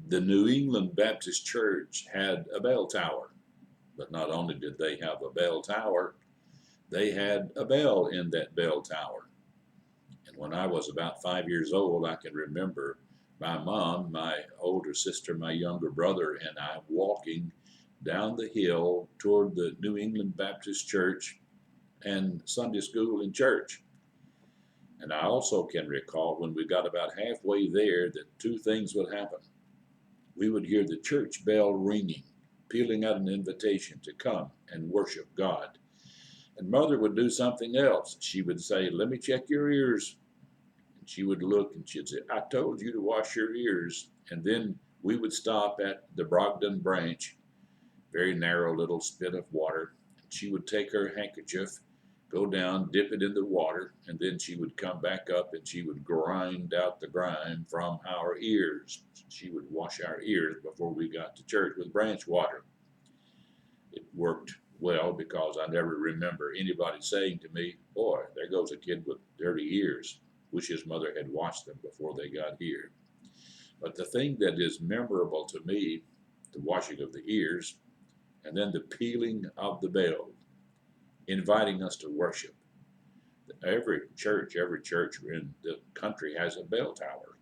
The New England Baptist Church had a bell tower, but not only did they have a bell tower, they had a bell in that bell tower. And when I was about 5 years old, I can remember my mom, my older sister, my younger brother, and I walking down the hill toward the New England Baptist Church and Sunday school and church. And I also can recall when we got about halfway there that two things would happen. We would hear the church bell ringing, pealing out an invitation to come and worship God. And mother would do something else. She would say, "Let me check your ears." And she would look and she'd say, "I told you to wash your ears." And then we would stop at the Brogden branch, very narrow little spit of water. She would take her handkerchief, go down, dip it in the water, and then she would come back up and she would grind out the grime from our ears. She would wash our ears before we got to church with branch water. It worked well because I never remember anybody saying to me, "Boy, there goes a kid with dirty ears. Wish his mother had washed them before they got here." But the thing that is memorable to me, the washing of the ears, and then the pealing of the bell, inviting us to worship. Every church in the country has a bell tower,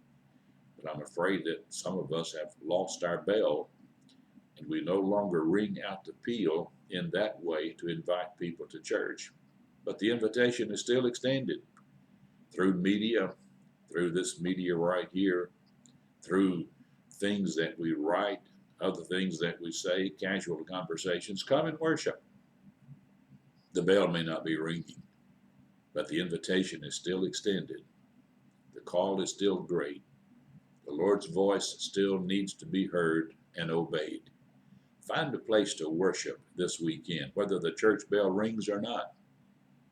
but I'm afraid that some of us have lost our bell and we no longer ring out the peal in that way to invite people to church. But the invitation is still extended through media, through this media right here, through things that we write, other things that we say, casual conversations. Come and worship. The bell may not be ringing, but the invitation is still extended. The call is still great. The Lord's voice still needs to be heard and obeyed. Find a place to worship this weekend, whether the church bell rings or not.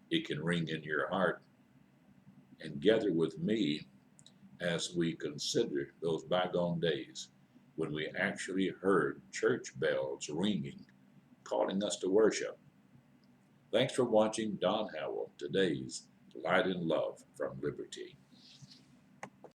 It can ring in your heart. And gather with me as we consider those bygone days when we actually heard church bells ringing, calling us to worship. Thanks for watching Don Howell, today's Light and Love from Liberty.